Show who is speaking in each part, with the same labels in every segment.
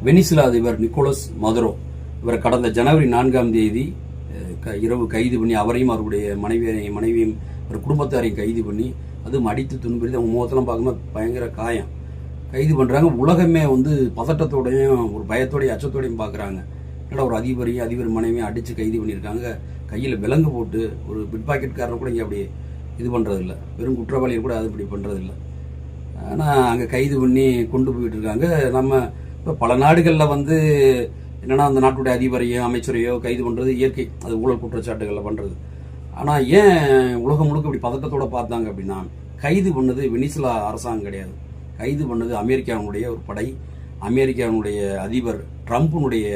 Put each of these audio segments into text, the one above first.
Speaker 1: Venezuela அதிபர் Nicolas Maduro இவரை கடந்த ஜனவரி 4ஆம் தேதி இரவு கைது பண்ணி அவரையும் அவருடைய மனைவியும் ஒரு குடும்பத்தாரையும் கைது பண்ணி அதுவும் அடித்து துன்புறுத்தி அவங்க முகத்தெல்லாம் பார்க்கும்போது பயங்கர காயம் கைது பண்ணுறாங்க. உலகமே பதட்டத்தோடையும் ஒரு பயத்தோடையும் அச்சத்தோடையும் பார்க்குறாங்க. என்னடா ஒரு அதிபர் மனைவியும் அடித்து கைது பண்ணியிருக்காங்க. கையில் விலங்கு போட்டு ஒரு பிட் பாக்கெட்காரனை கூட இங்கே அப்படி இது பண்ணுறதில்ல, வெறும் குற்றவாளியை கூட அது இப்படி பண்ணுறதில்ல. ஆனால் அங்கே கைது பண்ணி கொண்டு போயிட்டு இருக்காங்க. நம்ம இப்போ பல நாடுகளில் என்னென்னா அந்த நாட்டுடைய அதிபரையோ அமைச்சரையோ கைது பண்ணுறது இயற்கை, அது ஊழல் குற்றச்சாட்டுகளில் பண்ணுறது. ஆனால் ஏன் உலகம் முழுக்க இப்படி பதட்டத்தோடு பார்த்தாங்க அப்படின்னா, கைது பண்ணது வெனிசுலா அரசாங்கம் கிடையாது, கைது பண்ணது அமெரிக்காவுடைய ஒரு படை. அமெரிக்காவுடைய அதிபர் ட்ரம்ப்பினுடைய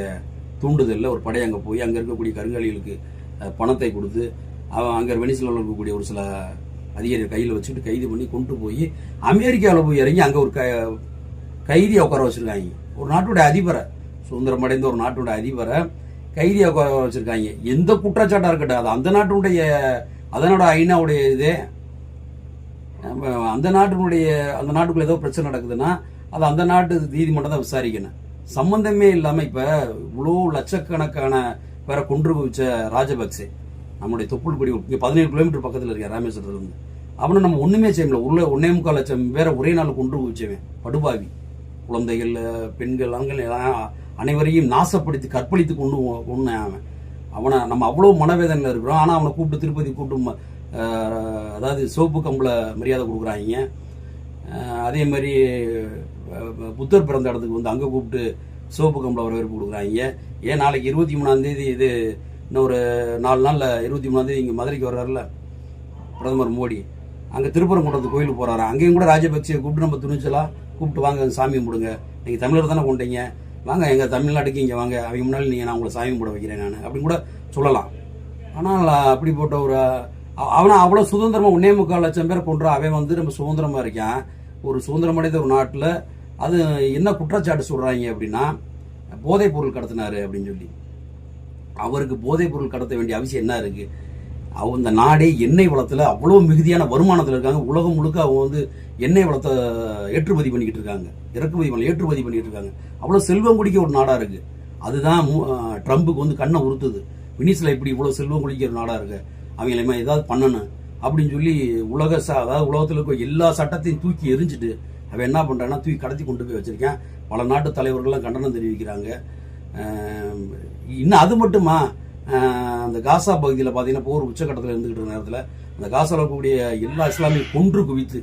Speaker 1: தூண்டுதலில் ஒரு படை அங்கே போய் அங்கே இருக்கக்கூடிய கருங்காலிகளுக்கு பணத்தை கொடுத்து அங்கே வெனிசுலாவில் இருக்கக்கூடிய ஒரு சில அதிகாரிகள் கையில் வச்சுட்டு கைது பண்ணி கொண்டு போய் அமெரிக்காவில் போய் இறங்கி அங்கே ஒரு கைதியை உட்கார வச்சுருக்காங்க. ஒரு நாட்டுடைய அதிபரை, சுதந்திரம் அடைந்த ஒரு நாட்டுடைய அதிபரை கைதியை உட்கார வச்சுருக்காங்க. எந்த குற்றச்சாட்டாக இருக்கட்டும், அது அதனோட ஐநாவுடைய இதே, அந்த நாட்டுக்குள்ள ஏதோ பிரச்சனை நடக்குதுன்னா அது அந்த நாட்டு நீதிமன்றம் தான் விசாரிக்கணும். சம்பந்தமே இல்லாமல் இப்போ இவ்வளோ லட்சக்கணக்கான பேரை கொன்று குவிச்ச ராஜபக்சே, நம்முடைய தொப்புள் கொடி இங்கே 17 கிலோமீட்டர் பக்கத்தில் இருக்க ராமேஸ்வரத்துலேருந்து, அவனை நம்ம ஒன்றுமே செய்ய முடியல. 1.25 லட்சம் பேரை ஒரே நாள் கொன்று குவிச்சவன் படுபாவி. குழந்தைகள், பெண்கள், ஆண்கள் அனைவரையும் நாசப்படுத்தி கற்பழித்து கொண்டு அவனை நம்ம அவ்வளோ மனவேதனையில் இருக்கிறோம். ஆனால் அவனை கூப்பிட்டு திருப்பதி கூப்பிட்டு அதாவது சோப்பு கம்பில் மரியாதை கொடுக்குறாங்க. அதே மாதிரி புத்தர் பிறந்த இடத்துக்கு அங்கே கூப்பிட்டு சோப்பு கம்பில் வரவேற்பு கொடுக்குறாங்க. ஏன் நாளைக்கு 23ஆம் தேதி இது இன்னும் ஒரு 4 நாளில் 23ஆம் தேதி இங்கே மதுரைக்கு வர்றாருல பிரதமர் மோடி, அங்கே திருப்பரங்குன்றத்து கோயிலுக்கு போகிறாரு. அங்கேயும் கூட ராஜபக்சே கூப்பிட்டு நம்ம துணிச்சலாக கூப்பிட்டு வாங்க சாமி கும்பிடுங்க, நீங்கள் தமிழர் தானே கொண்டீங்க, வாங்க எங்கள் தமிழ்நாட்டுக்கு இங்கே வாங்க, அவங்க முன்னாடி நான் உங்களை சாமி கும்பிட வைக்கிறேன் நான் அப்படின்னு கூட சொல்லலாம். ஆனால் அப்படி போட்ட அவனை அவ்வளோ சுதந்திரமாக 1.25 லட்சம் பேரை கொண்டு அவன் நம்ம சுதந்திரமாக இருக்கான். ஒரு சுதந்திரமடைந்த ஒரு நாட்டில் அது என்ன குற்றச்சாட்டு சொல்கிறாங்க அப்படின்னா, போதைப் பொருள் கடத்தினாரு அப்படின்னு சொல்லி. அவருக்கு போதைப் பொருள் கடத்த வேண்டிய அவசியம் என்ன இருக்குது? இந்த நாடே எண்ணெய் வளத்தில் அவ்வளோ மிகுதியான வருமானத்தில் இருக்காங்க. உலகம் முழுக்க அவங்க எண்ணெய் வளத்தை ஏற்றுமதி பண்ணிக்கிட்டு இருக்காங்க, ஏற்றுமதி பண்ணிக்கிட்டு இருக்காங்க. அவ்வளோ செல்வம் குடிக்க ஒரு நாடாக இருக்குது. அதுதான் ட்ரம்புக்கு கண்ணை உறுத்துது. வெனிசுலா இப்படி இவ்வளோ செல்வம் குடிக்கிற நாடாக இருக்கு, அவங்கள ஏதாவது பண்ணணும் அப்படின்னு சொல்லி அதாவது உலகத்தில் இருக்க எல்லா சட்டத்தையும் தூக்கி எரிஞ்சிட்டு அவன் என்ன பண்ணுறான்னா தூக்கி கடத்தி கொண்டு போய் வச்சிருக்கேன். பல நாட்டு தலைவர்கள்லாம் கண்டனம் தெரிவிக்கிறாங்க. இன்னும் அது மட்டுமா, அந்த காசா பகுதியில் பார்த்தீங்கன்னா போர் உச்சக்கட்டத்தில் இருந்துகிட்டு இருக்க நேரத்தில் அந்த காசாவில் இருக்கக்கூடிய எல்லா இஸ்லாமியும் கொன்று குவித்து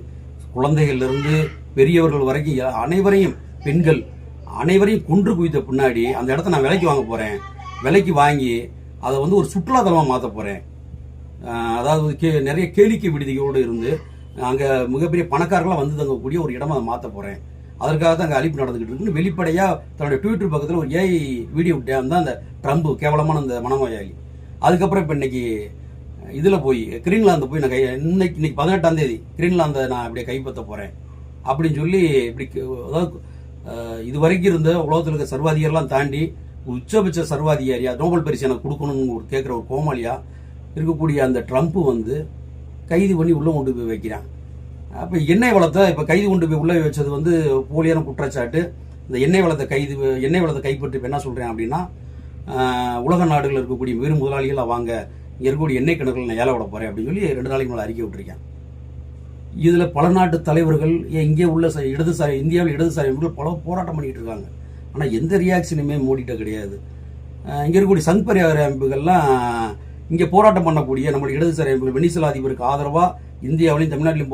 Speaker 1: குழந்தைகள்லேருந்து பெரியவர்கள் வரைக்கும் அனைவரையும், பெண்கள் அனைவரையும் கொன்று குவித்த பின்னாடி அந்த இடத்த நான் விலைக்கு வாங்க போகிறேன், விலைக்கு வாங்கி அதை ஒரு சுற்றுலாத்தலமாக மாற்ற போகிறேன். அதாவது நிறைய கேளிக்கை விடுதிகளோடு இருந்து அங்கே மிகப்பெரிய பணக்காரர்களாக தங்கக்கூடிய ஒரு இடமா அதை மாற்ற போகிறேன், அதற்காக தான் அங்கே அழிப்பு நடந்துகிட்டு இருக்குன்னு வெளிப்படையாக தன்னுடைய ட்விட்டர் பக்கத்தில் ஒரு ஏஐ வீடியோ விட்டான் தான் அந்த ட்ரம்ப், கேவலமான அந்த மனநோயாளி. அதுக்கப்புறம் இப்போ இன்னைக்கு இதில் போய் கிரீன்லாந்து போய் நான் இன்னைக்கு 18ஆம் தேதி கிரீன்லாந்தை நான் அப்படியே கைப்பற்ற போகிறேன் அப்படின்னு சொல்லி இப்படி, அதாவது இது வரைக்கும் இருந்த உலகத்தில் இருக்க சர்வாதிகாரிலாம் தாண்டி உச்சபட்ச சர்வாதிகாரியா நோபல் பரிசு எனக்கு கொடுக்கணும்னு கேட்குற ஒரு கோமாளியா இருக்கக்கூடிய அந்த ட்ரம்ப் கைது பண்ணி உள்ளே கொண்டு போய் வைக்கிறான். அப்போ எண்ணெய் வளத்தை இப்போ கைது கொண்டு போய் உள்ளே வச்சது போலியான குற்றச்சாட்டு. இந்த எண்ணெய் வளத்தை கைப்பற்றி இப்போ என்ன சொல்கிறேன் அப்படின்னா, உலக நாடுகளில் இருக்கக்கூடிய வேறு முதலாளிகள் வாங்க இங்கே இருக்கக்கூடிய எண்ணெய் கிணறுகள் நான் ஏல விட போகிறேன் அப்படின்னு சொல்லி 2 நாளைக்கு மேலே அறிக்கை விட்டுருக்கேன். இதில் பல நாட்டு தலைவர்கள் இங்கே உள்ள இந்தியாவில் இடதுசாரிகள் பல போராட்டம் பண்ணிக்கிட்டு இருக்காங்க. ஆனால் எந்த ரியாக்ஷனுமே மோடிட்ட கிடையாது. இங்கே இருக்கக்கூடிய சங் பரிவார அமைப்புகள்லாம் இங்கே போராட்டம் பண்ணக்கூடிய நம்மளுடைய இடதுசாரி அமைப்புகள் வெனிசுலா அதிபருக்கு ஆதரவாக இந்தியாவிலையும் தமிழ்நாட்டிலையும்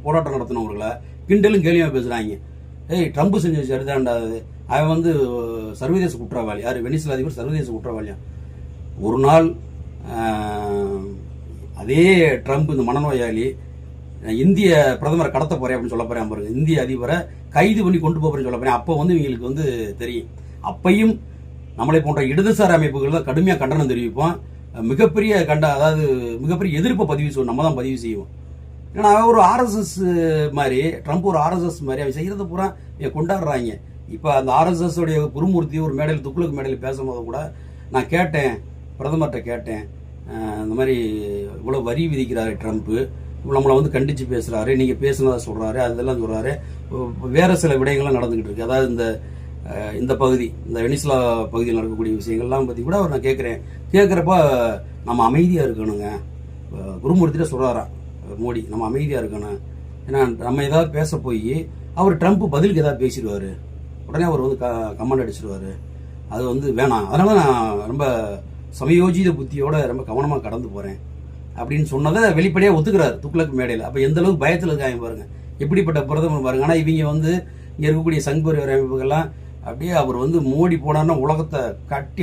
Speaker 1: போராட்டம் நடத்தினவர்களை கிண்டலும் கேலியாக பேசுகிறாங்க. ட்ரம்ப் செஞ்ச சரிதாண்டாது, அவன் சர்வதேச குற்றவாளி. யார்? வெனிசுலா அதிபர் சர்வதேச குற்றவாளியா? ஒரு நாள் அதே ட்ரம்ப் இந்த மனநோயாளி இந்திய பிரதமரை கடத்த போறேன் அப்படின்னு சொல்ல போறேன் பாருங்க, இந்திய அதிபரை கைது பண்ணி கொண்டு போறேன்னு சொல்ல போறேன். அப்போ இவங்களுக்கு தெரியும். அப்பையும் நம்மளை போன்ற இடதுசாரி அமைப்புகள் தான் கடுமையாக கண்டனம் தெரிவிப்போம். மிகப்பெரிய அதாவது மிகப்பெரிய எதிர்ப்பை நம்ம தான் பதிவு செய்வோம். ஏன்னா ஒரு ஆர்எஸ்எஸ் மாதிரி, ட்ரம்ப் ஒரு ஆர்எஸ்எஸ் மாதிரி அவன் செய்யறத பூரா கொண்டாடுறாங்க. இப்போ அந்த ஆர்எஸ்எஸ் உடைய குருமூர்த்தி ஒரு மேடையில் துக்குளுக்கு மேடையில் பேசும்போது கூட நான் கேட்டேன், பிரதமர்கிட்ட கேட்டேன், இந்த மாதிரி இவ்வளோ வரி விதிக்கிறாரு ட்ரம்ப்பு, நம்மளை கண்டித்து பேசுகிறாரு, நீங்கள் பேசுனதை சொல்கிறாரு, அதெல்லாம் சொல்கிறாரு, வேறு சில விடயங்கள்லாம் நடந்துக்கிட்டு இருக்கு. அதாவது இந்த இந்த பகுதி, இந்த வெனிசுலா பகுதியில் நடக்கக்கூடிய விஷயங்கள்லாம் பற்றி கூட அவர் நான் கேட்குறப்ப நம்ம அமைதியாக இருக்கணுங்க. குருமூர்த்தியில சொல்கிறாராம் மோடி, நம்ம அமைதியாக இருக்கணும். ஏன்னா நம்ம ஏதாவது பேச போய் அவர் ட்ரம்ப் பதிலுக்கு ஏதாவது பேசிடுவார், உடனே அவர் வந்து கமெண்ட் அடிச்சிடுவார். அது வந்து வேணாம். அதனால நான் ரொம்ப சமயோஜித புத்தியோட ரொம்ப கவனமாக கடந்து போகிறேன் அப்படின்னு சொன்னதை வெளிப்படையாக ஒத்துக்கிறாரு துக்ளக் மேடையில். அப்போ எந்த அளவுக்கு பயத்தில் இருக்காங்க பாருங்க, எப்படிப்பட்ட பிரதமர் பாருங்க. ஆனால் இவங்க வந்து இங்கே இருக்கக்கூடிய சங் பரிவார அமைப்புகள்லாம் அப்படியே அவர் வந்து மோடி போனார்னா உலகத்தை கட்டி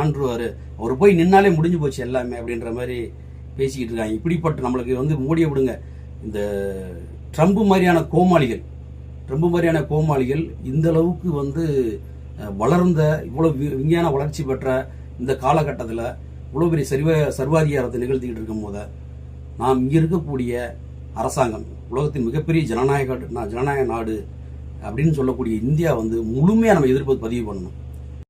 Speaker 1: ஆண்டுருவார், அவர் போய் நின்னாலே முடிஞ்சு போச்சு எல்லாமே அப்படின்ற மாதிரி பேசிக்கிட்டு இருக்காங்க. இப்படிப்பட்ட நம்மளுக்கு வந்து மோடியை விடுங்க, இந்த ட்ரம்ப் மாதிரியான கோமாளிகள் இந்த அளவுக்கு வந்து வளர்ந்த இவ்வளோ விஞ்ஞான வளர்ச்சி பெற்ற இந்த காலகட்டத்தில் இவ்வளோ பெரிய சர்வாதிகாரத்தை நிகழ்த்திக்கிட்டு இருக்கும் போது நாம் இங்கே இருக்கக்கூடிய அரசாங்கம், உலகத்தின் மிகப்பெரிய ஜனநாயக நாடு அப்படின்னு சொல்லக்கூடிய இந்தியா வந்து முழுமையாக நம்ம எதிர்ப்பு பதிவு பண்ணணும்.